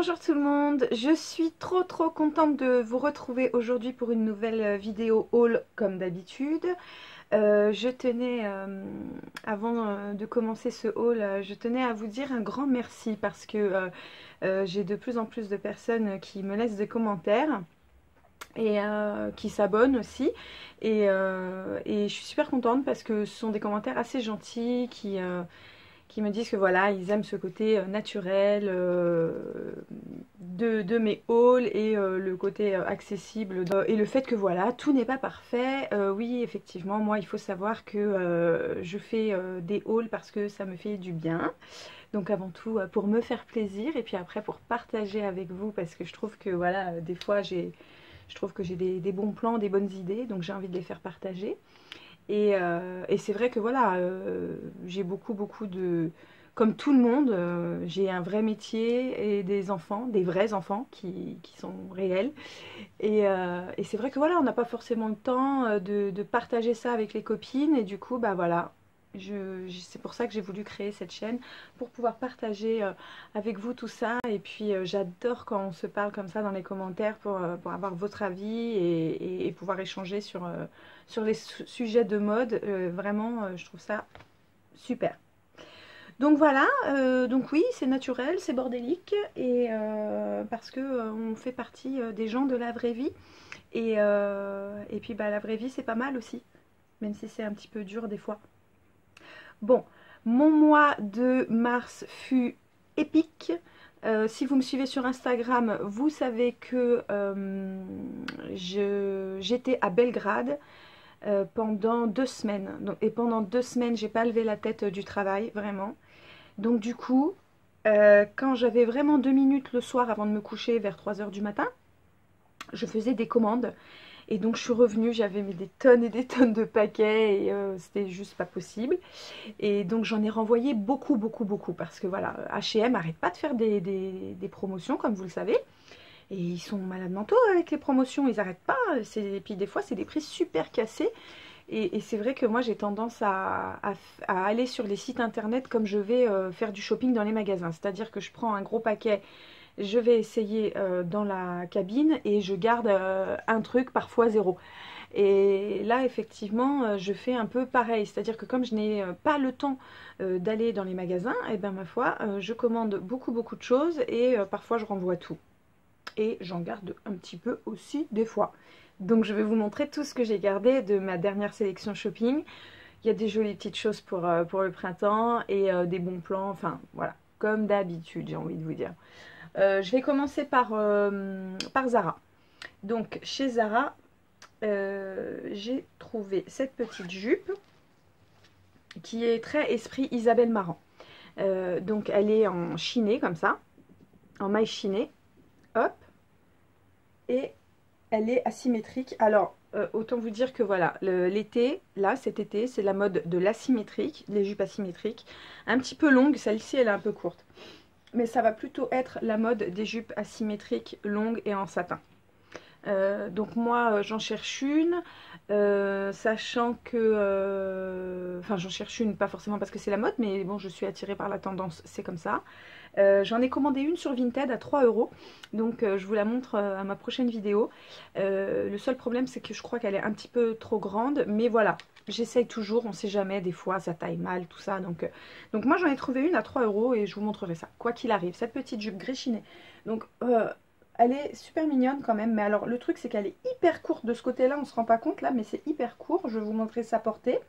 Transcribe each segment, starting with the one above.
Bonjour tout le monde, je suis trop contente de vous retrouver aujourd'hui pour une nouvelle vidéo haul comme d'habitude. Je tenais, avant de commencer ce haul, je tenais à vous dire un grand merci parce que j'ai de plus en plus de personnes qui me laissent des commentaires et qui s'abonnent aussi et je suis super contente parce que ce sont des commentaires assez gentils qui me disent que voilà, ils aiment ce côté naturel de mes hauls et le côté accessible et le fait que voilà, tout n'est pas parfait. Oui, effectivement, moi il faut savoir que je fais des hauls parce que ça me fait du bien. Donc avant tout pour me faire plaisir et puis après pour partager avec vous parce que je trouve que voilà, des fois je trouve que j'ai des bons plans, des bonnes idées, donc j'ai envie de les faire partager. Et c'est vrai que voilà, j'ai beaucoup de... Comme tout le monde, j'ai un vrai métier et des enfants, des vrais enfants qui sont réels. Et c'est vrai que voilà, on n'a pas forcément le temps de partager ça avec les copines. Et du coup, bah voilà, c'est pour ça que j'ai voulu créer cette chaîne, pour pouvoir partager avec vous tout ça. Et puis j'adore quand on se parle comme ça dans les commentaires pour avoir votre avis et pouvoir échanger sur les sujets de mode. Vraiment, je trouve ça super. Donc voilà, donc oui, c'est naturel, c'est bordélique, et parce que on fait partie des gens de la vraie vie. Et puis bah, la vraie vie, c'est pas mal aussi, même si c'est un petit peu dur des fois. Bon, mon mois de mars fut épique. Si vous me suivez sur Instagram, vous savez que j'étais à Belgrade pendant 2 semaines. Et pendant 2 semaines, j'ai pas levé la tête du travail, vraiment. Donc du coup, quand j'avais vraiment 2 minutes le soir avant de me coucher vers 3 heures du matin, je faisais des commandes. Et donc je suis revenue, j'avais mis des tonnes et des tonnes de paquets et c'était juste pas possible. Et donc j'en ai renvoyé beaucoup parce que voilà, H&M arrête pas de faire des promotions comme vous le savez. Et ils sont malades mentaux avec les promotions, ils arrêtent pas. Et puis des fois c'est des prix super cassés. Et c'est vrai que moi j'ai tendance à aller sur les sites internet comme je vais faire du shopping dans les magasins. C'est-à-dire que je prends un gros paquet, je vais essayer dans la cabine et je garde un truc, parfois zéro. Et là effectivement je fais un peu pareil. C'est-à-dire que comme je n'ai pas le temps d'aller dans les magasins, et bien ma foi, je commande beaucoup de choses et parfois je renvoie tout. Et j'en garde un petit peu aussi des fois. Donc je vais vous montrer tout ce que j'ai gardé de ma dernière sélection shopping. Il y a des jolies petites choses pour le printemps et des bons plans, enfin voilà, comme d'habitude j'ai envie de vous dire. Je vais commencer par Zara. Donc chez Zara, j'ai trouvé cette petite jupe qui est très esprit Isabelle Marant. Donc elle est en chiné comme ça, en maille chinée, hop, et elle est asymétrique. Alors, autant vous dire que voilà, l'été, là, cet été, c'est la mode de l'asymétrique, les jupes asymétriques. Un petit peu longue, celle-ci, elle est un peu courte. Mais ça va plutôt être la mode des jupes asymétriques longues et en satin. Donc moi, j'en cherche une, sachant que... Enfin, j'en cherche une, pas forcément parce que c'est la mode, mais bon, je suis attirée par la tendance, c'est comme ça. J'en ai commandé une sur Vinted à 3 €. Donc je vous la montre à ma prochaine vidéo. Le seul problème c'est que je crois qu'elle est un petit peu trop grande. Mais voilà, j'essaye toujours, on sait jamais, des fois ça taille mal, tout ça. Donc moi j'en ai trouvé une à 3 € et je vous montrerai ça. Quoi qu'il arrive, cette petite jupe gréchinée. Donc elle est super mignonne quand même. Mais alors le truc c'est qu'elle est hyper courte de ce côté-là. On se rend pas compte là, mais c'est hyper court. Je vais vous montrer sa portée.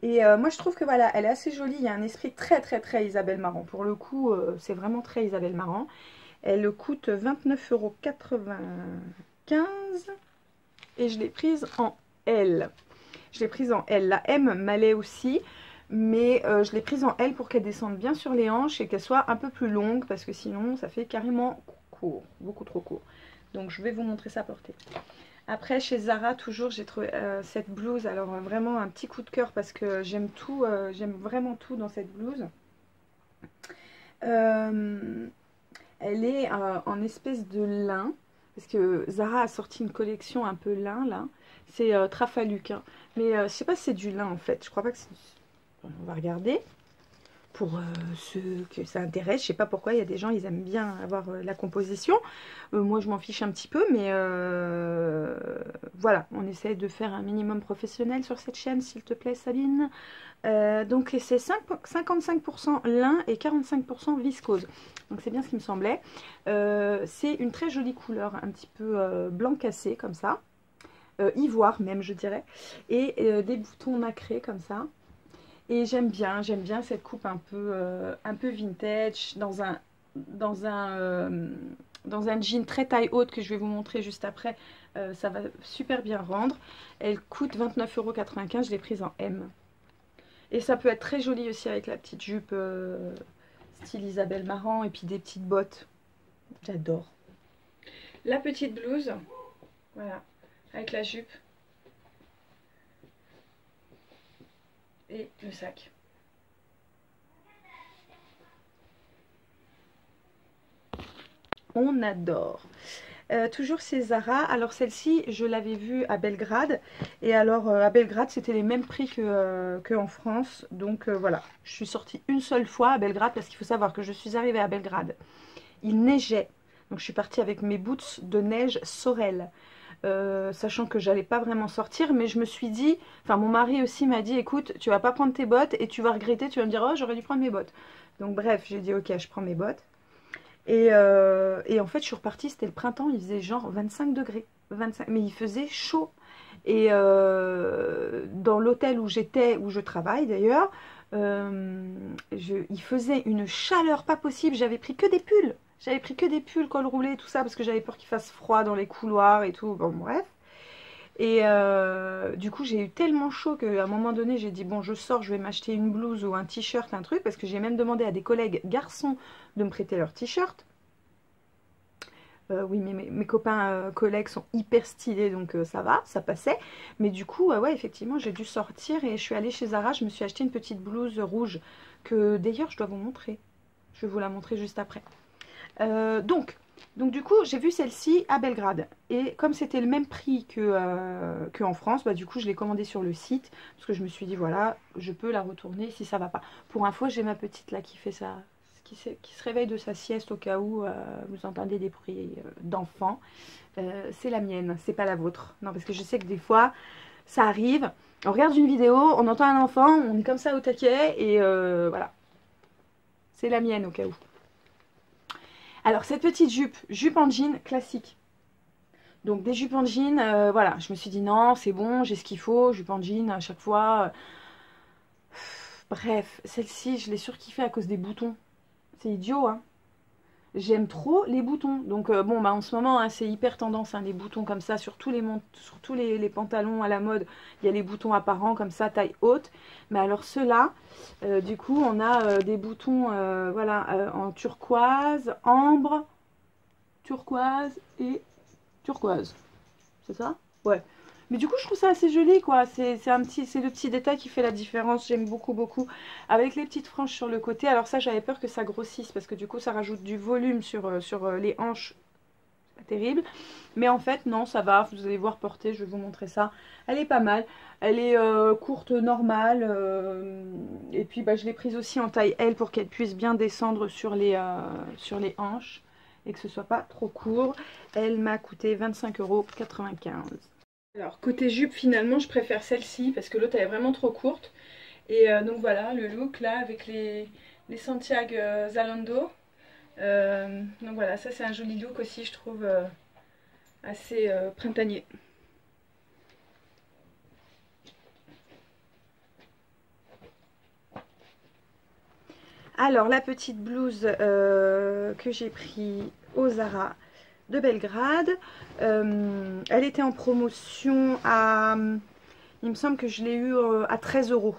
Et moi je trouve que voilà, elle est assez jolie, il y a un esprit très Isabelle Marant. Pour le coup, c'est vraiment très Isabelle Marant. Elle coûte 29,95 € et je l'ai prise en L. Je l'ai prise en L. La M m'allait aussi, mais je l'ai prise en L pour qu'elle descende bien sur les hanches et qu'elle soit un peu plus longue parce que sinon ça fait carrément court, beaucoup trop court. Donc je vais vous montrer sa portée. Après chez Zara toujours j'ai trouvé cette blouse, alors vraiment un petit coup de cœur parce que j'aime tout, j'aime vraiment tout dans cette blouse. Elle est en espèce de lin, parce que Zara a sorti une collection un peu lin là, c'est Trafaluk, hein. Mais je sais pas si c'est du lin en fait, je crois pas que c'est du... On va regarder. pour ceux que ça intéresse. Je sais pas pourquoi, il y a des gens, ils aiment bien avoir la composition. Moi, je m'en fiche un petit peu, mais voilà, on essaie de faire un minimum professionnel sur cette chaîne, s'il te plaît, Sabine. Donc, c'est 55% lin et 45% viscose. Donc, c'est bien ce qui me semblait. C'est une très jolie couleur, un petit peu blanc cassé, comme ça. Ivoire même, je dirais. Et des boutons nacrés, comme ça. Et j'aime bien cette coupe un peu vintage dans un jean très taille haute que je vais vous montrer juste après. Ça va super bien rendre. Elle coûte 29,95 €, je l'ai prise en M. Et ça peut être très joli aussi avec la petite jupe style Isabelle Marant et puis des petites bottes. J'adore. La petite blouse, voilà, avec la jupe. Et le sac. On adore. Toujours chez Zara. Alors celle-ci, je l'avais vue à Belgrade. Et alors à Belgrade, c'était les mêmes prix que en France. Donc voilà, je suis sortie une seule fois à Belgrade parce qu'il faut savoir que je suis arrivée à Belgrade. Il neigeait. Donc je suis partie avec mes boots de neige Sorel. Sachant que j'allais pas vraiment sortir, mais je me suis dit, enfin mon mari aussi m'a dit, écoute, tu vas pas prendre tes bottes et tu vas regretter, tu vas me dire, oh j'aurais dû prendre mes bottes. Donc bref, j'ai dit ok, je prends mes bottes. Et en fait, je suis repartie, c'était le printemps, il faisait genre 25 degrés. 25, mais il faisait chaud. Et dans l'hôtel où j'étais, où je travaille d'ailleurs, il faisait une chaleur pas possible. J'avais pris que des pulls. J'avais pris que des pulls, col roulé, tout ça, parce que j'avais peur qu'il fasse froid dans les couloirs et tout. Bon, bref. Et du coup, j'ai eu tellement chaud qu'à un moment donné, j'ai dit, bon, je sors, je vais m'acheter une blouse ou un t-shirt, un truc, parce que j'ai même demandé à des collègues garçons de me prêter leur t-shirt. Oui, mais mes copains collègues sont hyper stylés, donc ça va, ça passait. Mais du coup, ouais, effectivement, j'ai dû sortir et je suis allée chez Zara. Je me suis acheté une petite blouse rouge que d'ailleurs, je dois vous montrer. Je vais vous la montrer juste après. Donc du coup, j'ai vu celle-ci à Belgrade. Et comme c'était le même prix que en France, bah, du coup, je l'ai commandée sur le site. Parce que je me suis dit, voilà, je peux la retourner si ça va pas. Pour info, j'ai ma petite là qui fait ça. Qui se réveille de sa sieste au cas où vous entendez des bruits d'enfants. C'est la mienne, c'est pas la vôtre. Non, parce que je sais que des fois, ça arrive. On regarde une vidéo, on entend un enfant, on est comme ça au taquet et voilà. C'est la mienne au cas où. Alors, cette petite jupe en jean classique. Donc, des jupes en jean, voilà. Je me suis dit non, c'est bon, j'ai ce qu'il faut. Jupe en jean à chaque fois. Bref, celle-ci, je l'ai surkiffée à cause des boutons. C'est idiot, hein. J'aime trop les boutons. Donc, bon, bah, en ce moment, hein, c'est hyper tendance, hein, les boutons comme ça, sur tous les pantalons à la mode. Il y a les boutons apparents comme ça, taille haute. Mais alors, ceux-là, du coup, on a des boutons, voilà, en turquoise, ambre, turquoise et turquoise. C'est ça? Ouais. Mais du coup, je trouve ça assez joli, quoi. C'est le petit détail qui fait la différence. J'aime beaucoup, beaucoup. Avec les petites franges sur le côté. Alors ça, j'avais peur que ça grossisse parce que du coup, ça rajoute du volume sur les hanches. C'est pas terrible. Mais en fait, non, ça va. Vous allez voir porter. Je vais vous montrer ça. Elle est pas mal. Elle est courte, normale. Et puis, bah, je l'ai prise aussi en taille L pour qu'elle puisse bien descendre sur les hanches et que ce soit pas trop court. Elle m'a coûté 25,95 €. Alors, côté jupe, finalement, je préfère celle-ci parce que l'autre, elle est vraiment trop courte. Et donc voilà, le look là avec les Santiago Zalando. Donc voilà, ça c'est un joli look aussi, je trouve, assez printanier. Alors, la petite blouse que j'ai pris au Zara de Belgrade, elle était en promotion à, il me semble que je l'ai eu à 13 €.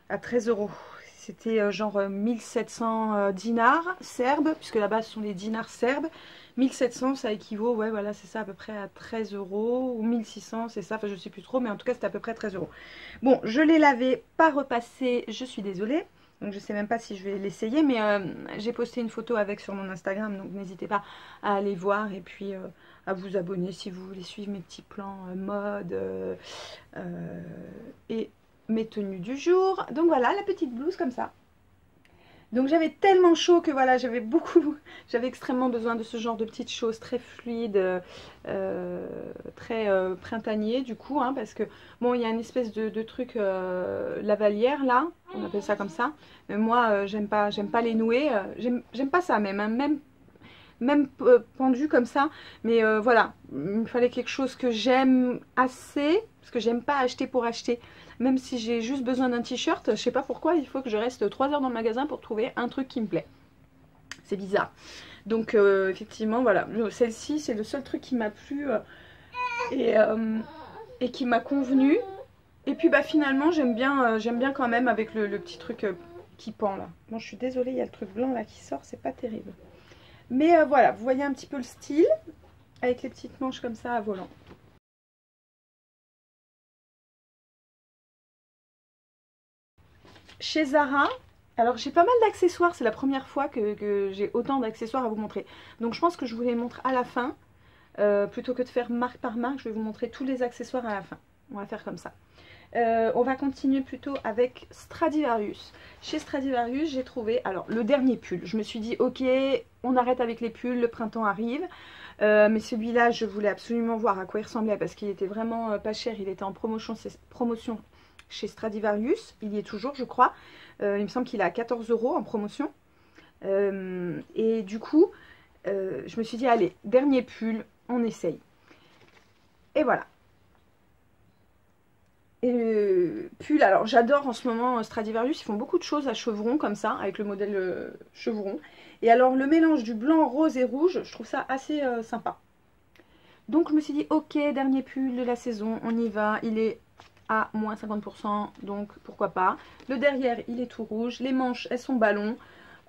À 13 €. C'était genre 1700 dinars serbes, puisque là-bas ce sont les dinars serbes. 1700, ça équivaut, ouais, voilà, c'est ça, à peu près à 13 €, ou 1600, c'est ça, enfin je sais plus trop, mais en tout cas c'était à peu près 13 €. Bon, je l'ai lavé, pas repassé, je suis désolée. Donc je sais même pas si je vais l'essayer, mais j'ai posté une photo avec sur mon Instagram, donc n'hésitez pas à aller voir et puis à vous abonner si vous voulez suivre mes petits plans mode et mes tenues du jour. Donc voilà, la petite blouse comme ça. Donc j'avais tellement chaud que voilà, j'avais extrêmement besoin de ce genre de petites choses très fluides, très printanier du coup, hein, parce que bon, il y a une espèce de truc lavalière là, on appelle ça comme ça. Mais moi, j'aime pas les nouer, j'aime pas ça même, hein, même pendu comme ça. Mais voilà, il me fallait quelque chose que j'aime assez, parce que j'aime pas acheter pour acheter. Même si j'ai juste besoin d'un t-shirt, je sais pas pourquoi, il faut que je reste 3 heures dans le magasin pour trouver un truc qui me plaît. C'est bizarre. Donc effectivement, voilà, celle-ci, c'est le seul truc qui m'a plu et, et qui m'a convenu. Et puis bah finalement, j'aime bien quand même avec le petit truc qui pend là. Bon, je suis désolée, il y a le truc blanc là qui sort, c'est pas terrible. Mais voilà, vous voyez un petit peu le style, avec les petites manches comme ça à volant. Chez Zara, alors j'ai pas mal d'accessoires, c'est la première fois que j'ai autant d'accessoires à vous montrer. Donc je pense que je vous les montre à la fin, plutôt que de faire marque par marque, je vais vous montrer tous les accessoires à la fin. On va faire comme ça. On va continuer plutôt avec Stradivarius. Chez Stradivarius, j'ai trouvé alors le dernier pull. Je me suis dit ok, on arrête avec les pulls, le printemps arrive. Mais celui-là, je voulais absolument voir à quoi il ressemblait parce qu'il était vraiment pas cher. Il était en promotion chez Stradivarius. Il y est toujours, je crois. Il me semble qu'il est à 14 € en promotion. Et du coup, je me suis dit allez, dernier pull, on essaye. Et voilà. Et le pull, alors j'adore en ce moment Stradivarius, ils font beaucoup de choses à chevrons comme ça, avec le modèle chevron. Et alors le mélange du blanc, rose et rouge, je trouve ça assez sympa. Donc je me suis dit, ok, dernier pull de la saison, on y va, il est à moins 50%, donc pourquoi pas. Le derrière, il est tout rouge, les manches, elles sont ballons.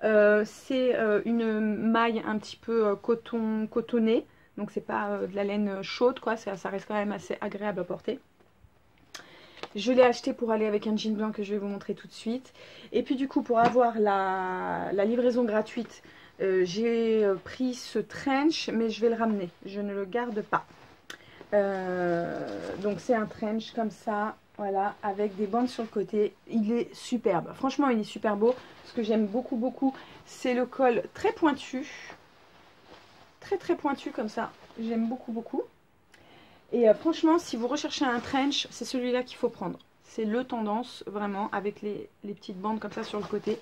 C'est une maille un petit peu cotonnée, donc c'est pas de la laine chaude, quoi, ça reste quand même assez agréable à porter. Je l'ai acheté pour aller avec un jean blanc que je vais vous montrer tout de suite. Et puis du coup, pour avoir la livraison gratuite, j'ai pris ce trench, mais je vais le ramener. Je ne le garde pas. Donc c'est un trench comme ça, voilà, avec des bandes sur le côté. Il est superbe. Franchement, il est super beau. Ce que j'aime beaucoup, beaucoup, c'est le col très pointu. Très, très pointu comme ça. J'aime beaucoup, beaucoup. Et franchement, si vous recherchez un trench, c'est celui-là qu'il faut prendre. C'est le tendance, vraiment, avec les petites bandes comme ça sur le côté.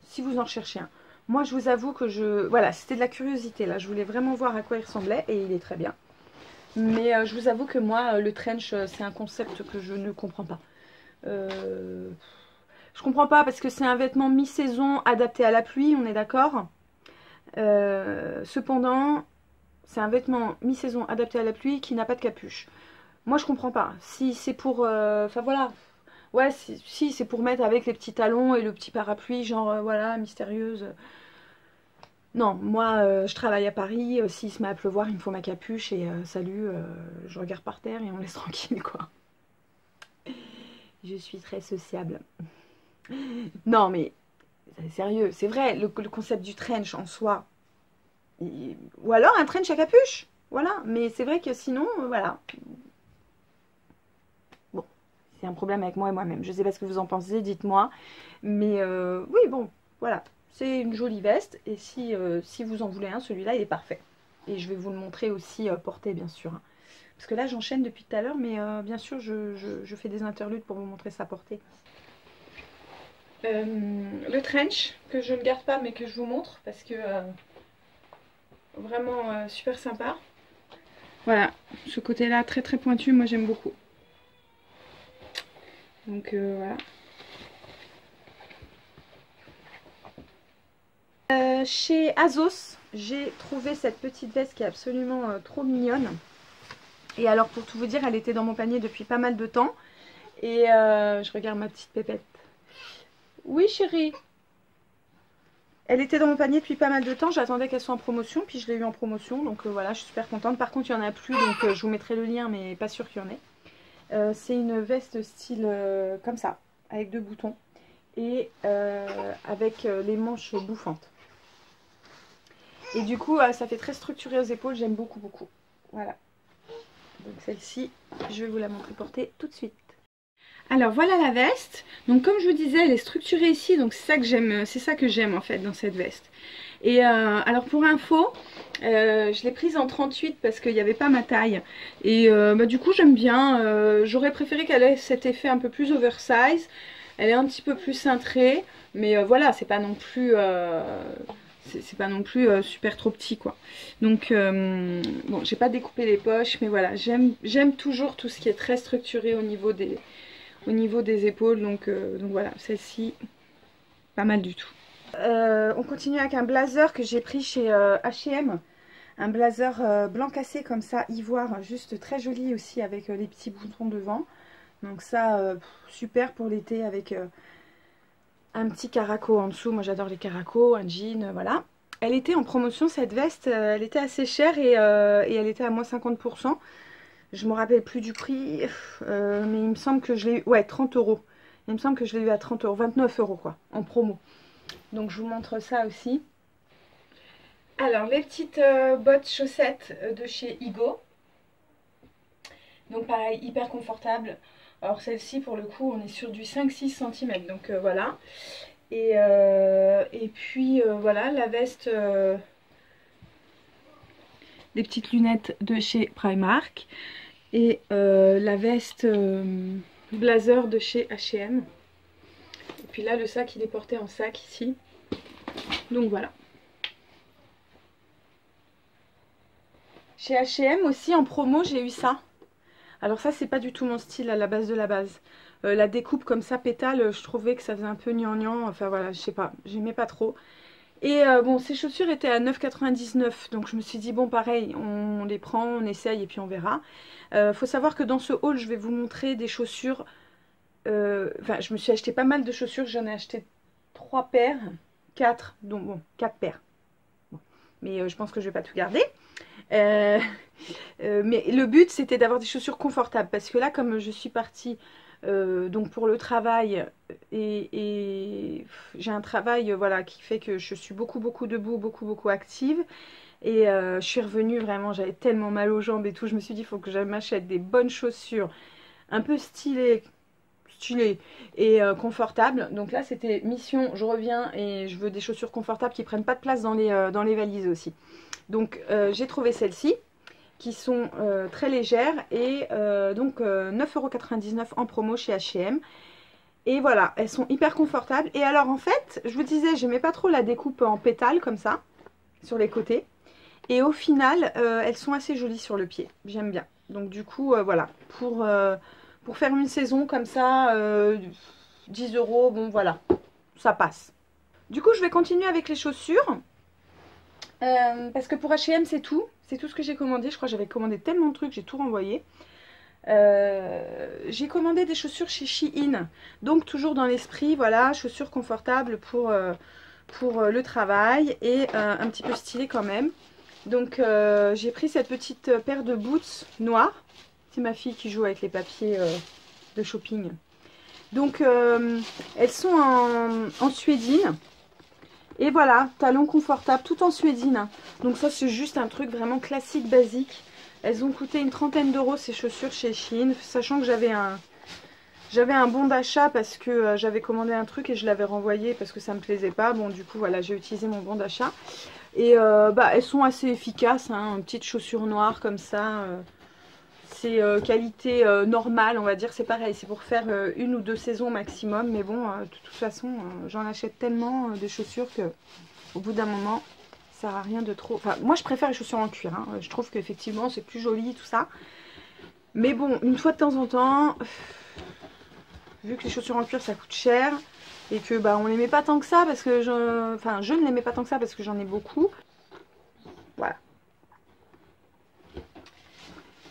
Si vous en recherchez un. Moi, je vous avoue que voilà, c'était de la curiosité, là. Je voulais vraiment voir à quoi il ressemblait, et il est très bien. Mais je vous avoue que moi, le trench, c'est un concept que je ne comprends pas. Je comprends pas parce que c'est un vêtement mi-saison adapté à la pluie, on est d'accord. Cependant, c'est un vêtement mi-saison adapté à la pluie qui n'a pas de capuche. Moi, je comprends pas. Si c'est pour... Enfin, voilà. Ouais, si c'est pour mettre avec les petits talons et le petit parapluie, genre, voilà, mystérieuse. Non, moi, je travaille à Paris. S'il se met à pleuvoir, il me faut ma capuche et salut, je regarde par terre et on me laisse tranquille, quoi. Je suis très sociable. Non, mais sérieux, c'est vrai, le concept du trench en soi. Ou alors un trench à capuche. Voilà, mais c'est vrai que sinon, voilà. Bon, c'est un problème avec moi et moi-même. Je sais pas ce que vous en pensez, dites-moi. Mais oui, bon, voilà. C'est une jolie veste. Et si vous en voulez un, celui-là, il est parfait. Et je vais vous le montrer aussi porté, bien sûr. Parce que là, j'enchaîne depuis tout à l'heure. Mais bien sûr, je fais des interludes pour vous montrer ça porté. Le trench, que je ne garde pas, mais que je vous montre. Parce que vraiment super sympa. Voilà, ce côté-là, très très pointu, moi j'aime beaucoup. Donc voilà. Chez Azos, j'ai trouvé cette petite veste qui est absolument trop mignonne. Et alors pour tout vous dire, elle était dans mon panier depuis pas mal de temps. Et je regarde ma petite pépette. Oui chérie. Elle était dans mon panier depuis pas mal de temps, j'attendais qu'elle soit en promotion, puis je l'ai eu en promotion, donc voilà, je suis super contente. Par contre, il n'y en a plus, donc je vous mettrai le lien, mais pas sûr qu'il y en ait. C'est une veste style comme ça, avec 2 boutons, et avec les manches bouffantes. Et du coup, ça fait très structuré aux épaules, j'aime beaucoup, beaucoup. Voilà. Donc celle-ci, je vais vous la montrer portée tout de suite. Alors voilà la veste. Donc comme je vous disais, elle est structurée ici, donc c'est ça que j'aime en fait dans cette veste. Et alors pour info, je l'ai prise en 38 parce qu'il n'y avait pas ma taille. Et bah, du coup j'aime bien. J'aurais préféré qu'elle ait cet effet un peu plus oversize. Elle est un petit peu plus cintrée. Mais voilà, c'est pas non plus... c'est pas non plus super trop petit quoi. Donc bon, j'ai pas découpé les poches, mais voilà, j'aime toujours tout ce qui est très structuré au niveau des épaules. Donc voilà, celle-ci, pas mal du tout. On continue avec un blazer que j'ai pris chez H&M. Un blazer blanc cassé comme ça, ivoire, juste très joli aussi avec les petits boutons devant. Donc ça, super pour l'été avec un petit caraco en dessous. Moi j'adore les caracos, un jean, voilà. Elle était en promotion cette veste, elle était assez chère et elle était à moins 50%. Je me rappelle plus du prix, mais il me semble que je l'ai eu, ouais, 30 €. Il me semble que je l'ai eu à 30 €, 29 € quoi, en promo. Donc je vous montre ça aussi. Alors les petites bottes chaussettes de chez Igo. Donc pareil, hyper confortable. Alors celle-ci pour le coup on est sur du 5-6 cm, donc voilà. Et puis voilà la veste, des petites lunettes de chez Primark. Et la veste blazer de chez H&M. Et puis là le sac il est porté en sac ici. Donc voilà. Chez H&M aussi en promo j'ai eu ça. Alors ça c'est pas du tout mon style à la base de la base. La découpe comme ça pétale, je trouvais que ça faisait un peu gnangnan. Enfin voilà, je sais pas, j'aimais pas trop. Et bon, ces chaussures étaient à 9,99 €. Donc je me suis dit bon pareil, on les prend, on essaye et puis on verra. Faut savoir que dans ce haul je vais vous montrer des chaussures. Enfin je me suis acheté pas mal de chaussures. J'en ai acheté 3 paires, 4, donc bon 4 paires. Bon. Mais je pense que je vais pas tout garder. Mais le but c'était d'avoir des chaussures confortables parce que là comme je suis partie donc pour le travail et j'ai un travail voilà qui fait que je suis beaucoup debout, beaucoup active et je suis revenue vraiment, j'avais tellement mal aux jambes et tout, je me suis dit il faut que je m'achète des bonnes chaussures un peu stylées et confortables. Donc là c'était mission, je reviens et je veux des chaussures confortables qui prennent pas de place dans les valises aussi. Donc j'ai trouvé celles-ci qui sont très légères et donc 9,99 € en promo chez H&M. Et voilà, elles sont hyper confortables. Et alors en fait, je vous disais, j'aimais pas trop la découpe en pétales comme ça, sur les côtés. Et au final, elles sont assez jolies sur le pied, j'aime bien. Donc du coup, voilà, pour faire une saison comme ça, 10 €, bon voilà, ça passe. Du coup, je vais continuer avec les chaussures. Parce que pour H&M c'est tout ce que j'ai commandé. Je crois que j'avais commandé tellement de trucs, j'ai tout renvoyé. J'ai commandé des chaussures chez Shein, donc toujours dans l'esprit, voilà, chaussures confortables pour le travail et un petit peu stylées quand même. Donc j'ai pris cette petite paire de boots noires. C'est ma fille qui joue avec les papiers de shopping. Donc elles sont en suédine. Et voilà, talons confortables, tout en suédine. Donc ça c'est juste un truc vraiment classique, basique. Elles ont coûté une trentaine d'euros ces chaussures chez Shein. Sachant que j'avais un bon d'achat parce que j'avais commandé un truc et je l'avais renvoyé parce que ça me plaisait pas. Bon du coup voilà, j'ai utilisé mon bon d'achat. Et bah elles sont assez efficaces, hein, petites chaussures noires comme ça. C'est qualité normale on va dire, c'est pareil, c'est pour faire une ou deux saisons maximum, mais bon de toute façon j'en achète tellement des chaussures que au bout d'un moment ça sert à rien de trop, enfin moi je préfère les chaussures en cuir, hein. Je trouve qu'effectivement c'est plus joli tout ça, mais bon une fois de temps en temps, vu que les chaussures en cuir ça coûte cher et que bah on les met pas tant que ça parce que je ne les mets pas tant que ça parce que j'en ai beaucoup, voilà.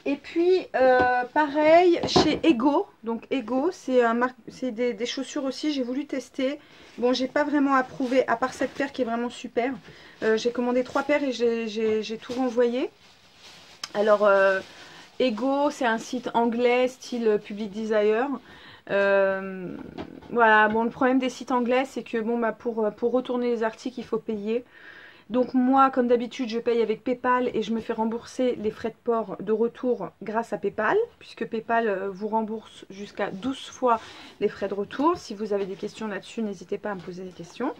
Et puis pareil chez Ego, donc Ego c'est des chaussures aussi, j'ai voulu tester. Bon j'ai pas vraiment approuvé à part cette paire qui est vraiment super. J'ai commandé 3 paires et j'ai tout renvoyé. Alors Ego c'est un site anglais style Public Desire. Voilà, bon le problème des sites anglais c'est que bon bah pour retourner les articles il faut payer. Donc moi, comme d'habitude, je paye avec PayPal et je me fais rembourser les frais de port de retour grâce à PayPal, puisque PayPal vous rembourse jusqu'à 12 fois les frais de retour. Si vous avez des questions là-dessus, n'hésitez pas à me poser des questions.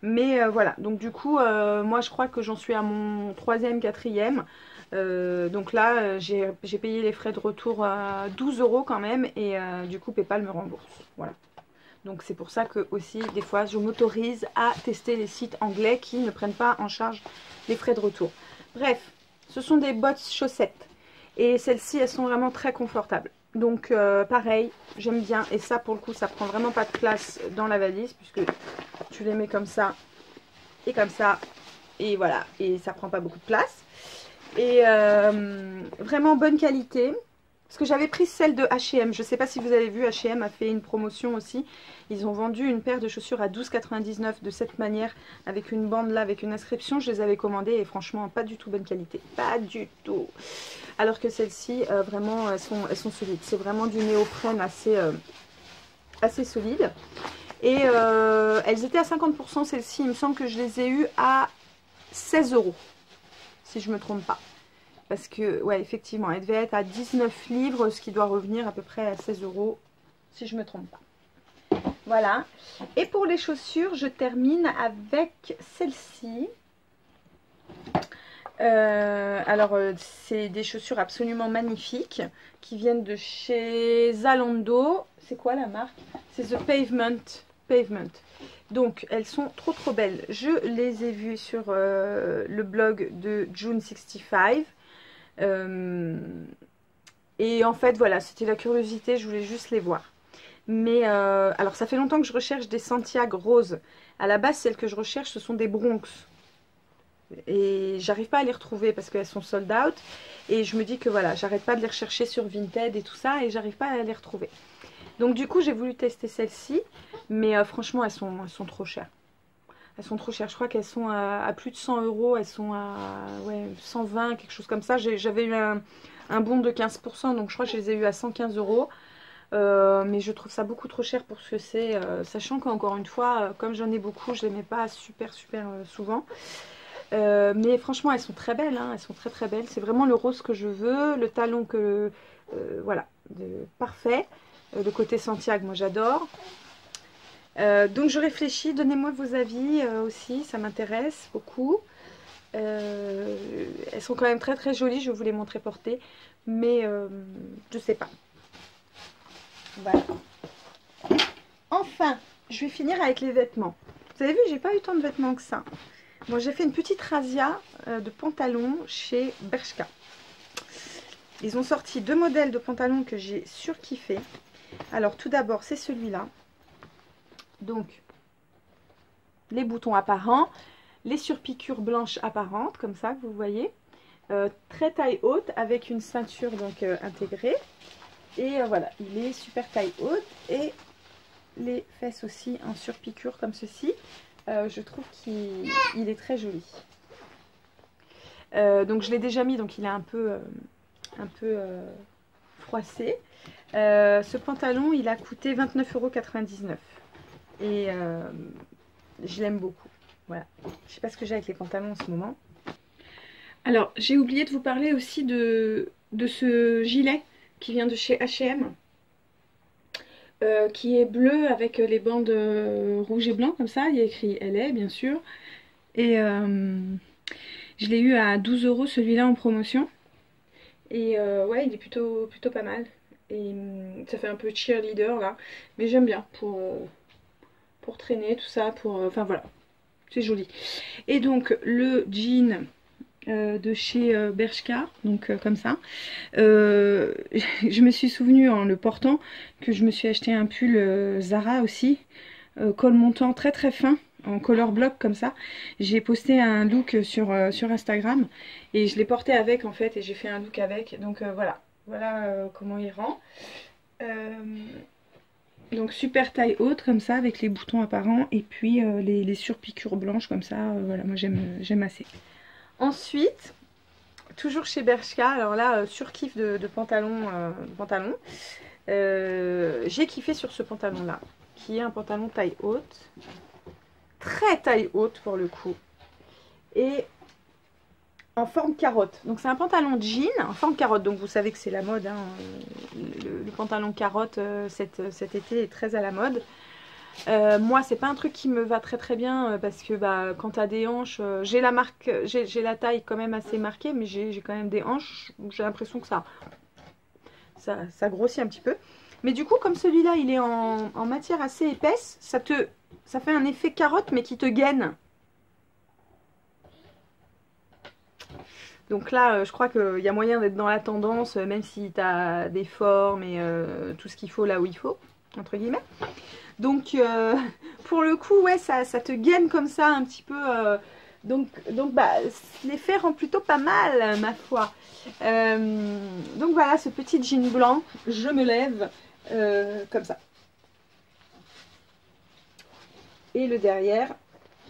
Mais voilà, donc du coup, moi je crois que j'en suis à mon 3e, 4e. Donc là, j'ai payé les frais de retour à 12 € quand même, et du coup PayPal me rembourse. Voilà. Donc c'est pour ça que aussi des fois je m'autorise à tester les sites anglais qui ne prennent pas en charge les frais de retour. Bref, ce sont des bottes chaussettes. Et celles-ci, elles sont vraiment très confortables. Donc pareil, j'aime bien. Et ça pour le coup, ça prend vraiment pas de place dans la valise, puisque tu les mets comme ça et comme ça. Et voilà, et ça prend pas beaucoup de place. Et vraiment bonne qualité. Parce que j'avais pris celle de H&M. Je ne sais pas si vous avez vu, H&M a fait une promotion aussi. Ils ont vendu une paire de chaussures à 12,99 € de cette manière, avec une bande là, avec une inscription. Je les avais commandées et franchement, pas du tout bonne qualité. Pas du tout. Alors que celles-ci, vraiment, elles sont solides. C'est vraiment du néoprène assez solide. Et elles étaient à 50%, celles-ci. Il me semble que je les ai eues à 16 €, si je ne me trompe pas. Parce que, ouais, effectivement, elle devait être à 19 livres, ce qui doit revenir à peu près à 16 €, si je ne me trompe pas. Voilà. Et pour les chaussures, je termine avec celle-ci. Alors, c'est des chaussures absolument magnifiques qui viennent de chez Zalando. C'est quoi la marque? C'est The Pavement. Pavement. Donc, elles sont trop belles. Je les ai vues sur le blog de June65. Et en fait voilà, c'était la curiosité, je voulais juste les voir. Mais alors ça fait longtemps que je recherche des Santiago roses. À la base, celles que je recherche, ce sont des Bronx. Et j'arrive pas à les retrouver parce qu'elles sont sold out. Et je me dis que voilà, j'arrête pas de les rechercher sur Vinted et tout ça, et j'arrive pas à les retrouver. Donc du coup, j'ai voulu tester celles-ci. Mais franchement, elles sont trop chères. Elles sont trop chères, je crois qu'elles sont à plus de 100 €, elles sont à ouais, 120, quelque chose comme ça. J'avais eu un bon de 15%, donc je crois que je les ai eu à 115 €. Mais je trouve ça beaucoup trop cher pour ce que c'est, sachant qu'encore une fois, comme j'en ai beaucoup, je les mets pas super souvent. Mais franchement, elles sont très belles, hein, elles sont très belles. C'est vraiment le rose que je veux, le talon que... voilà, parfait. Le côté Santiago, moi j'adore. Donc je réfléchis, donnez-moi vos avis aussi, ça m'intéresse beaucoup. Elles sont quand même très jolies, je vais vous les montrer portées, mais je sais pas. Voilà. Enfin, je vais finir avec les vêtements. Vous avez vu, j'ai pas eu tant de vêtements que ça. Bon, j'ai fait une petite razzia de pantalons chez Bershka. Ils ont sorti 2 modèles de pantalons que j'ai surkiffé. Alors tout d'abord, c'est celui-là. Donc, les boutons apparents, les surpiqûres blanches apparentes, comme ça, que vous voyez. Très taille haute, avec une ceinture donc intégrée. Et voilà, il est super taille haute. Et les fesses aussi en surpiqûre, comme ceci. Je trouve qu'il est très joli. Donc, je l'ai déjà mis, donc il est un peu froissé. Ce pantalon, il a coûté 29,99 €. Et je l'aime beaucoup. Voilà. Je sais pas ce que j'ai avec les pantalons en ce moment. Alors, j'ai oublié de vous parler aussi de ce gilet qui vient de chez H&M. Qui est bleu avec les bandes rouges et blancs comme ça. Il y a écrit LA bien sûr. Et je l'ai eu à 12 € celui-là en promotion. Et ouais, il est plutôt pas mal. Et ça fait un peu cheerleader là. Mais j'aime bien pour traîner, tout ça, enfin voilà, c'est joli. Et donc le jean de chez Bershka, donc comme ça. Je me suis souvenu en le portant que je me suis acheté un pull Zara aussi, col montant très fin, en color block comme ça. J'ai posté un look sur Instagram et je l'ai porté avec en fait, et j'ai fait un look avec. Donc voilà comment il rend. Donc super taille haute comme ça avec les boutons apparents et puis les surpiqûres blanches comme ça, voilà, moi j'aime assez. Ensuite, toujours chez Bershka, alors là surkiff de pantalon, j'ai kiffé sur ce pantalon là, qui est un pantalon taille haute, très taille haute pour le coup. et en forme carotte. Donc c'est un pantalon jean en forme carotte. Donc vous savez que c'est la mode, hein. Le pantalon carotte cet été est très à la mode. Moi c'est pas un truc qui me va très bien parce que bah, quand t'as des hanches, j'ai la marque, j'ai la taille quand même assez marquée, mais j'ai quand même des hanches, j'ai l'impression que ça grossit un petit peu. Mais du coup comme celui-là il est en matière assez épaisse, ça fait un effet carotte mais qui te gaine. Donc là, je crois qu'il y a moyen d'être dans la tendance, même si tu as des formes et tout ce qu'il faut là où il faut, entre guillemets. Donc, pour le coup, ouais, ça te gaine comme ça un petit peu. Donc bah, l'effet rend plutôt pas mal, ma foi. Donc voilà, ce petit jean blanc, je me lève comme ça. Et le derrière.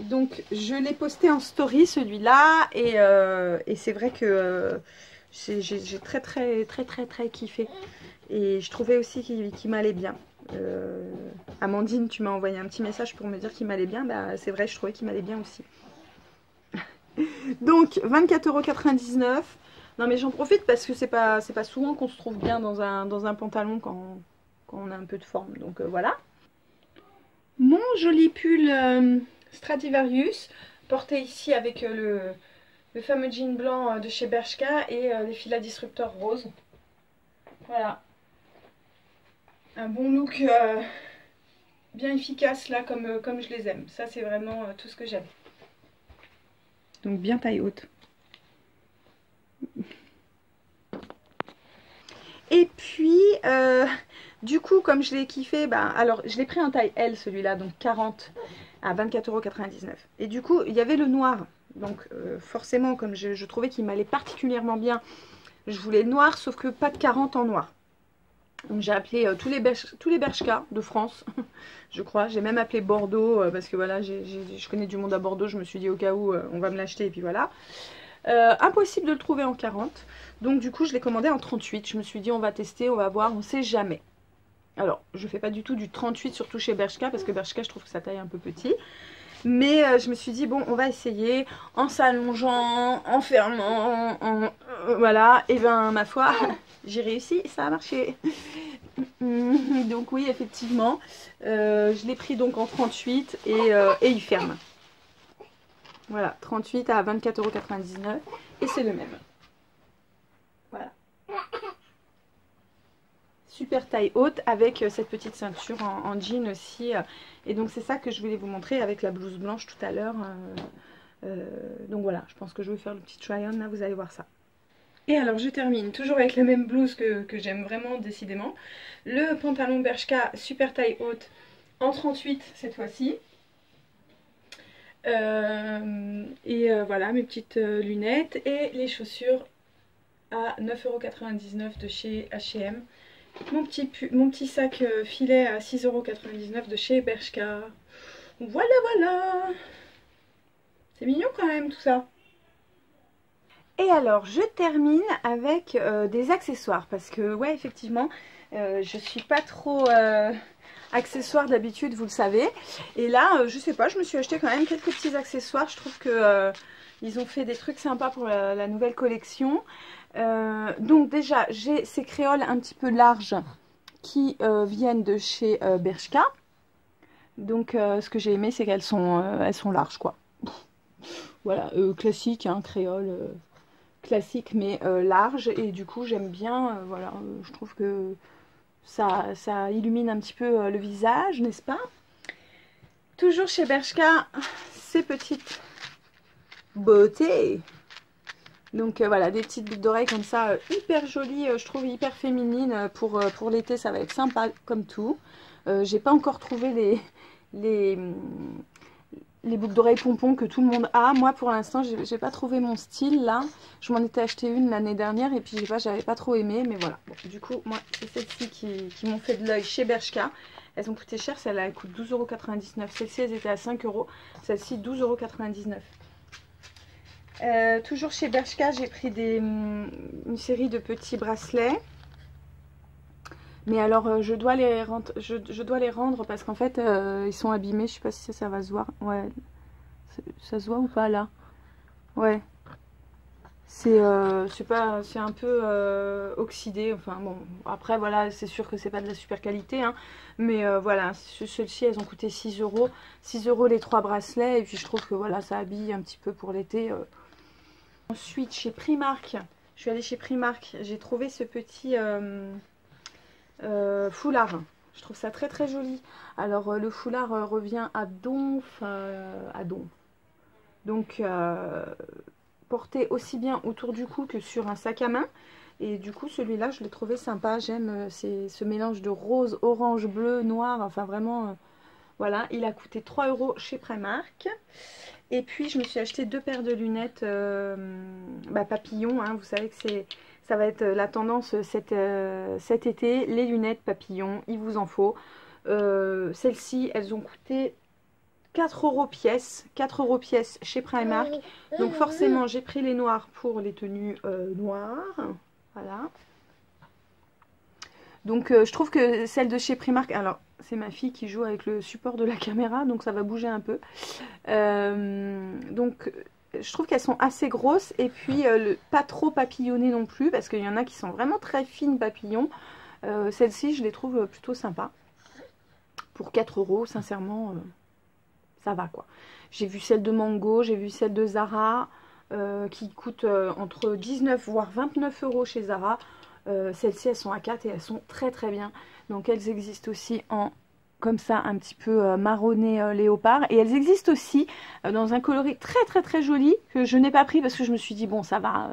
Donc je l'ai posté en story celui-là et c'est vrai que j'ai très kiffé et je trouvais aussi qu'il m'allait bien. Amandine, tu m'as envoyé un petit message pour me dire qu'il m'allait bien, bah c'est vrai, je trouvais qu'il m'allait bien aussi. Donc 24,99 €. Non mais j'en profite parce que c'est pas souvent qu'on se trouve bien dans un pantalon quand on a un peu de forme, donc voilà. Mon joli pull Stradivarius, porté ici avec le fameux jean blanc de chez Bershka et les filas disrupteurs roses. Voilà. Un bon look bien efficace là comme je les aime. Ça c'est vraiment tout ce que j'aime. Donc bien taille haute. Et puis du coup comme je l'ai kiffé, bah, alors je l'ai pris en taille L celui-là, donc 40 à 24,99 €. Et du coup il y avait le noir. Donc forcément comme je trouvais qu'il m'allait particulièrement bien, je voulais le noir, sauf que pas de 40 en noir. Donc j'ai appelé tous les Bershka de France, je crois. J'ai même appelé Bordeaux parce que voilà, je connais du monde à Bordeaux. Je me suis dit au cas où on va me l'acheter et puis voilà. Impossible de le trouver en 40. Donc du coup je l'ai commandé en 38. Je me suis dit on va tester, on va voir, on sait jamais. Alors je fais pas du tout du 38 surtout chez Bershka parce que Bershka je trouve que ça taille un peu petit. Mais je me suis dit bon on va essayer en s'allongeant, en fermant, voilà. Et ben ma foi j'ai réussi, ça a marché. Donc oui effectivement je l'ai pris donc en 38 et il ferme. Voilà, 38 à 24,99 € et c'est le même. Voilà. Super taille haute avec cette petite ceinture en jean aussi. Et donc c'est ça que je voulais vous montrer avec la blouse blanche tout à l'heure. Donc voilà, je pense que je vais faire le petit try-on là, vous allez voir ça. Et alors je termine toujours avec la même blouse que j'aime vraiment décidément. Le pantalon Bershka super taille haute en 38 cette fois-ci. Voilà mes petites lunettes et les chaussures à 9,99 € de chez H&M. Mon petit sac filet à 6,99 € de chez Bershka. Voilà. C'est mignon quand même tout ça. Et alors je termine avec des accessoires parce que ouais effectivement je suis pas trop accessoires d'habitude, vous le savez. Et là je sais pas, je me suis acheté quand même quelques petits accessoires. Je trouve que ils ont fait des trucs sympas pour la nouvelle collection. Donc déjà j'ai ces créoles un petit peu larges qui viennent de chez Bershka. Donc ce que j'ai aimé c'est qu'elles sont larges quoi. Voilà, classique, hein, créole classique mais large et du coup j'aime bien, voilà, je trouve que ça illumine un petit peu le visage, n'est-ce pas? Toujours chez Bershka, ces petites beautés. Donc voilà, des petites boucles d'oreilles comme ça, hyper jolies, je trouve hyper féminines. Pour l'été, ça va être sympa comme tout. J'ai pas encore trouvé les boucles d'oreilles pompons que tout le monde a. Moi pour l'instant j'ai pas trouvé mon style là. Je m'en étais acheté une l'année dernière et puis j'avais pas trop aimé, mais voilà. Bon, du coup moi c'est celles-ci qui m'ont fait de l'œil chez Bershka. Elles ont coûté cher, celle-là elle coûte 12,99 €. Celle-ci elles étaient à 5 €, celle-ci 12,99 €. Toujours chez Bershka j'ai pris une série de petits bracelets. Mais alors je dois les rendre parce qu'en fait ils sont abîmés. Je sais pas si ça va se voir. Ouais, ça se voit ou pas là? Ouais. C'est pas, c'est un peu oxydé. Enfin bon, après voilà, c'est sûr que c'est pas de la super qualité, hein, mais voilà, celles-ci elles ont coûté 6 euros. 6 euros les 3 bracelets, et puis je trouve que voilà, ça habille un petit peu pour l'été. Ensuite, chez Primark, je suis allée chez Primark, j'ai trouvé ce petit foulard. Je trouve ça très très joli. Alors le foulard revient à donf, donc porté aussi bien autour du cou que sur un sac à main. Et du coup celui-là je l'ai trouvé sympa. J'aime ce mélange de rose, orange, bleu, noir. Enfin vraiment voilà. Il a coûté 3 euros chez Primark. Et puis je me suis acheté 2 paires de lunettes papillons, hein. Vous savez que ça va être la tendance cet été. Les lunettes papillons, il vous en faut. Celles-ci elles ont coûté 4 euros pièce, 4 euros pièce chez Primark. Donc forcément j'ai pris les noirs pour les tenues noires. Voilà. Donc je trouve que celle de chez Primark, alors c'est ma fille qui joue avec le support de la caméra, donc ça va bouger un peu. Donc je trouve qu'elles sont assez grosses, et puis pas trop papillonnées non plus, parce qu'il y en a qui sont vraiment très fines papillons. Celle-ci je les trouve plutôt sympas. Pour 4 euros, sincèrement, ça va quoi. J'ai vu celle de Mango, j'ai vu celle de Zara, qui coûte entre 19 voire 29 euros chez Zara. Celles-ci elles sont à 4 et elles sont très très bien. Donc elles existent aussi en comme ça un petit peu marronné léopard, et elles existent aussi dans un coloris très très très joli que je n'ai pas pris parce que je me suis dit bon ça va,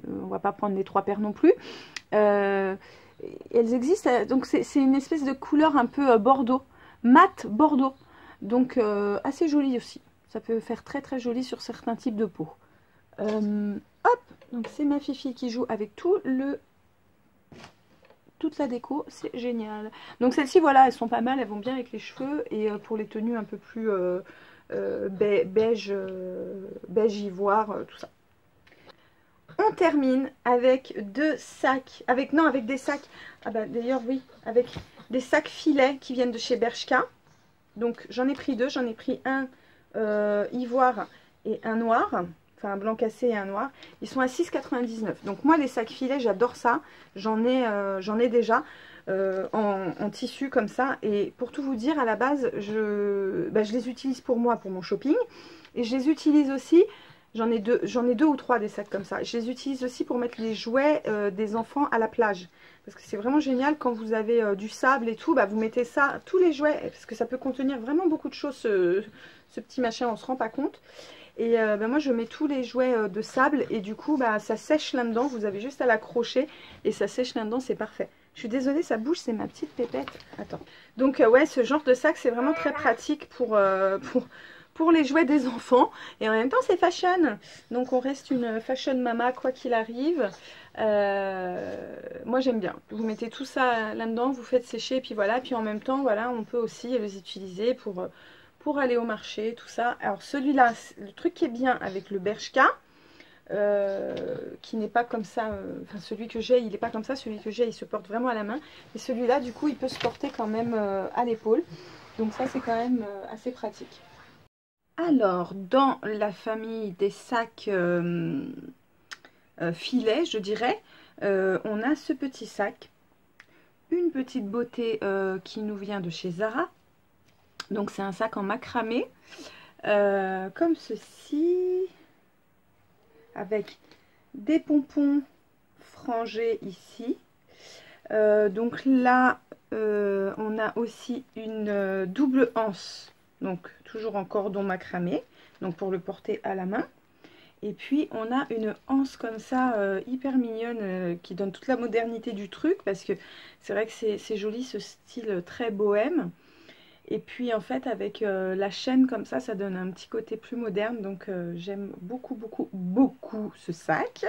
on va pas prendre les 3 paires non plus. Elles existent, donc c'est une espèce de couleur un peu bordeaux, mat bordeaux, donc assez joli aussi. Ça peut faire très très joli sur certains types de peau. Hop, donc c'est ma fifi qui joue avec toute la déco, c'est génial. Donc celles-ci, voilà, elles sont pas mal, elles vont bien avec les cheveux, et pour les tenues un peu plus beige, beige ivoire, tout ça. On termine avec 2 sacs, avec des sacs, ah bah d'ailleurs oui, avec des sacs filets qui viennent de chez Bershka. Donc j'en ai pris 2, j'en ai pris un ivoire et un noir. Enfin un blanc cassé et un noir. Ils sont à 6,99 €. Donc moi les sacs filets j'adore ça. J'en ai déjà en tissu comme ça. Et pour tout vous dire, à la base je les utilise pour moi, pour mon shopping. Et je les utilise aussi, j'en ai deux ou trois des sacs comme ça. Je les utilise aussi pour mettre les jouets des enfants à la plage. Parce que c'est vraiment génial quand vous avez du sable et tout, vous mettez ça, tous les jouets, parce que ça peut contenir vraiment beaucoup de choses, ce petit machin, on se rend pas compte. Et moi je mets tous les jouets de sable, et du coup ça sèche là-dedans, vous avez juste à l'accrocher et ça sèche là-dedans, c'est parfait. Je suis désolée, ça bouge, c'est ma petite pépette. Attends. Donc ouais, ce genre de sac c'est vraiment très pratique pour les jouets des enfants, et en même temps c'est fashion. Donc on reste une fashion mama quoi qu'il arrive. Moi j'aime bien. Vous mettez tout ça là-dedans, vous faites sécher, et puis voilà. Puis en même temps, voilà, on peut aussi les utiliser pour aller au marché, tout ça. Alors celui-là, le truc qui est bien avec le Bershka, qui n'est pas comme ça, enfin celui que j'ai il n'est pas comme ça, celui que j'ai il se porte vraiment à la main, et celui-là du coup il peut se porter quand même à l'épaule, donc ça c'est quand même assez pratique. Alors dans la famille des sacs filets je dirais, on a ce petit sac, une petite beauté qui nous vient de chez Zara. Donc c'est un sac en macramé, comme ceci, avec des pompons frangés ici. Donc là, on a aussi une double anse, donc toujours en cordon macramé, donc pour le porter à la main. Et puis on a une anse comme ça, hyper mignonne, qui donne toute la modernité du truc, parce que c'est vrai que c'est joli, ce style très bohème. Et puis en fait avec la chaîne comme ça donne un petit côté plus moderne. Donc j'aime beaucoup beaucoup beaucoup ce sac.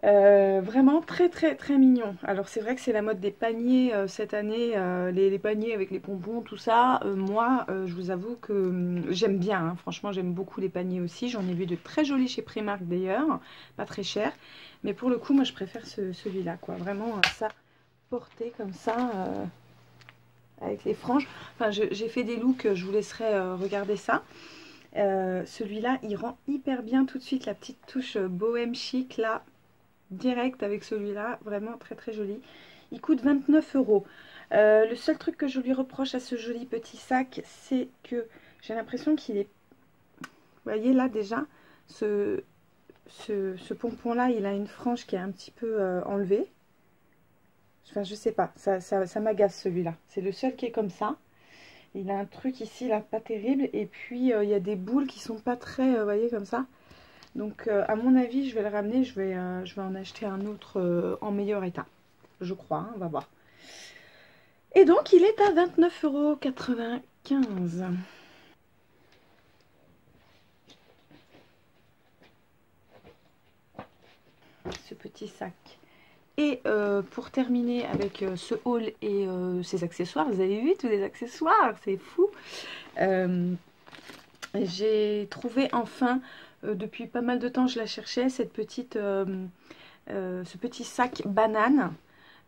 Vraiment très très très mignon. Alors c'est vrai que c'est la mode des paniers cette année, les paniers avec les pompons, tout ça. Moi je vous avoue que j'aime bien, hein. Franchement j'aime beaucoup les paniers aussi. J'en ai vu de très jolis chez Primark d'ailleurs, pas très cher. Mais pour le coup moi je préfère celui-là quoi. Vraiment ça porté comme ça. Avec les franges, enfin j'ai fait des looks, je vous laisserai regarder ça. Celui-là, il rend hyper bien tout de suite la petite touche bohème chic là, direct avec celui-là, vraiment très très joli. Il coûte 29 €. Le seul truc que je lui reproche à ce joli petit sac, c'est que j'ai l'impression qu'il est... Vous voyez là déjà, ce pompon-là, il a une frange qui est un petit peu enlevée. Enfin, je sais pas, ça m'agace celui-là. C'est le seul qui est comme ça. Il a un truc ici, là, pas terrible. Et puis, il y a des boules qui sont pas très, vous voyez, comme ça. Donc, à mon avis, je vais le ramener. Je vais en acheter un autre en meilleur état. Je crois, hein, on va voir. Et donc, il est à 29,95 €. Ce petit sac. Et pour terminer avec ce haul et ses accessoires, vous avez vu tous les accessoires, c'est fou. J'ai trouvé enfin, depuis pas mal de temps je la cherchais, ce petit sac banane,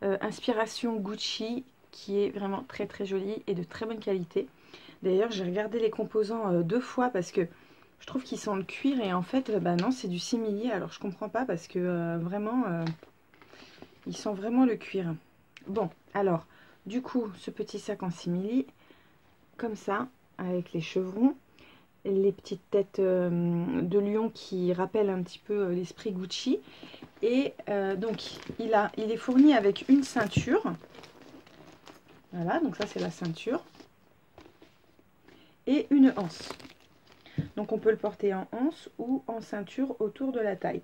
inspiration Gucci, qui est vraiment très très joli et de très bonne qualité. D'ailleurs j'ai regardé les composants 2 fois parce que je trouve qu'ils sont le cuir et en fait bah non, c'est du simili, alors je comprends pas parce que vraiment... ils sont vraiment le cuir. Bon, alors, du coup, ce petit sac en simili, comme ça, avec les chevrons, les petites têtes de lion qui rappellent un petit peu l'esprit Gucci. Et donc, il est fourni avec une ceinture. Voilà, donc ça c'est la ceinture. Et une anse. Donc on peut le porter en anse ou en ceinture autour de la taille.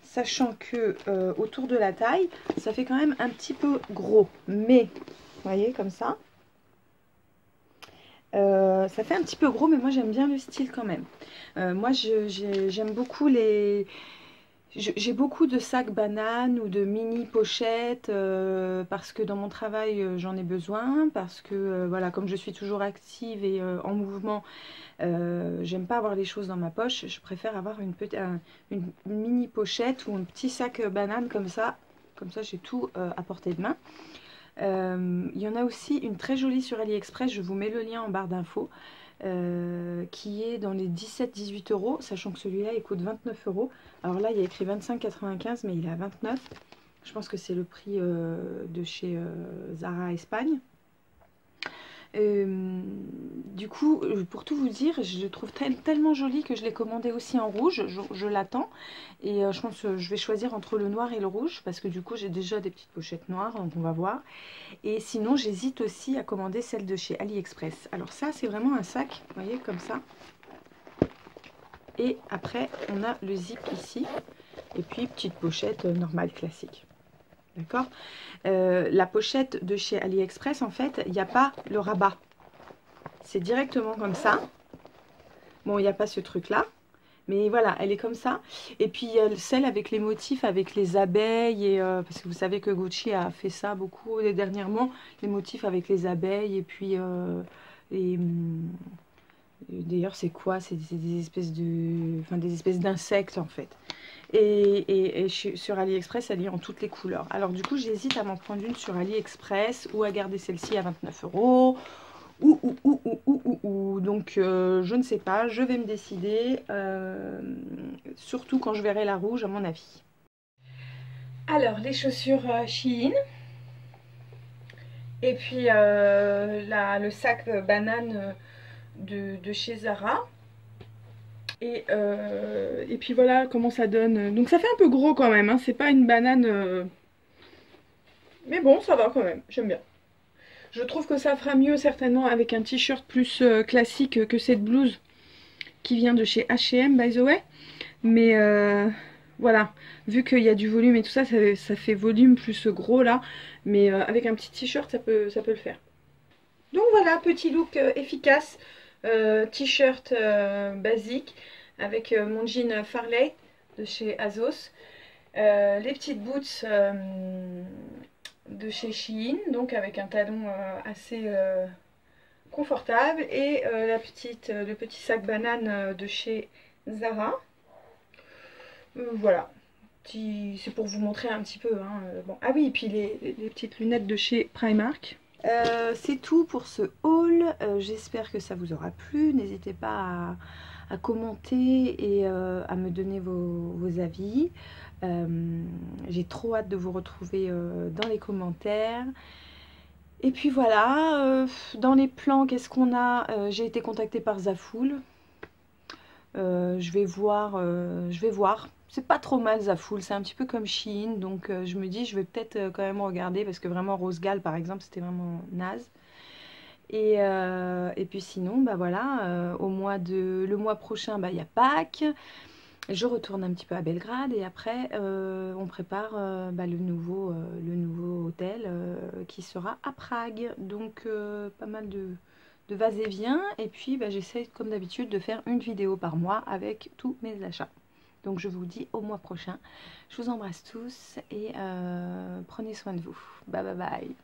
Sachant que autour de la taille, ça fait quand même un petit peu gros. Mais, vous voyez, comme ça. Ça fait un petit peu gros, mais moi j'aime bien le style quand même. Moi j'aime beaucoup les... J'ai beaucoup de sacs bananes ou de mini pochettes parce que dans mon travail j'en ai besoin. Parce que voilà, comme je suis toujours active et en mouvement, j'aime pas avoir les choses dans ma poche, je préfère avoir une mini pochette ou un petit sac banane comme ça j'ai tout à portée de main. Il y en a aussi une très jolie sur AliExpress, je vous mets le lien en barre d'infos, qui est dans les 17-18 €, sachant que celui-là il coûte 29 €. Alors là il y a écrit 25,95 €, mais il est à 29 €. Je pense que c'est le prix de chez Zara Espagne. Du coup, pour tout vous dire, je le trouve tellement joli que je l'ai commandé aussi en rouge. Je l'attends et je pense que je vais choisir entre le noir et le rouge parce que du coup j'ai déjà des petites pochettes noires, donc on va voir. Et sinon j'hésite aussi à commander celle de chez AliExpress. Alors ça c'est vraiment un sac, vous voyez, comme ça. Et après on a le zip ici et puis petite pochette normale classique. D'accord. La pochette de chez AliExpress, en fait, il n'y a pas le rabat. C'est directement comme ça. Bon, il n'y a pas ce truc-là. Mais voilà, elle est comme ça. Et puis, il y a celle avec les motifs, avec les abeilles. Et, parce que vous savez que Gucci a fait ça beaucoup dernièrement. Les motifs avec les abeilles. Et puis, d'ailleurs, c'est quoi? C'est des espèces de... Enfin, des espèces d'insectes, en fait. Et sur AliExpress, elle est en toutes les couleurs. Alors du coup, j'hésite à m'en prendre une sur AliExpress ou à garder celle-ci à 29 €. Donc, je ne sais pas, je vais me décider. Surtout quand je verrai la rouge, à mon avis. Alors, les chaussures Shein. Et puis, le sac banane de chez Zara. Et puis voilà comment ça donne. Donc ça fait un peu gros quand même, hein. C'est pas une banane. Mais bon, ça va quand même, j'aime bien. Je trouve que ça fera mieux certainement avec un t-shirt plus classique que cette blouse qui vient de chez H&M, by the way. Mais voilà, vu qu'il y a du volume et tout ça, ça fait volume plus gros là. Mais avec un petit t-shirt, ça peut le faire. Donc voilà, petit look efficace. T-shirt basique avec mon jean Farley de chez Azos, les petites boots de chez Shein, donc avec un talon assez confortable, et le petit sac banane de chez Zara. Voilà, c'est pour vous montrer un petit peu, hein. Bon. Ah oui, et puis les petites lunettes de chez Primark. C'est tout pour ce haul. J'espère que ça vous aura plu. N'hésitez pas à commenter et à me donner vos avis. J'ai trop hâte de vous retrouver dans les commentaires. Et puis voilà, dans les plans, qu'est-ce qu'on a? J'ai été contactée par Zaful. Je vais voir. C'est pas trop mal Zaful, c'est un petit peu comme Shein, donc je me dis je vais peut-être quand même regarder parce que vraiment Rose Gall par exemple c'était vraiment naze. Et puis sinon bah voilà, le mois prochain bah il y a Pâques. Je retourne un petit peu à Belgrade et après on prépare bah, le nouveau hôtel qui sera à Prague. Donc pas mal de va-et-vient. Et puis bah, j'essaie comme d'habitude de faire une vidéo par mois avec tous mes achats. Donc je vous dis au mois prochain. Je vous embrasse tous et prenez soin de vous. Bye bye bye.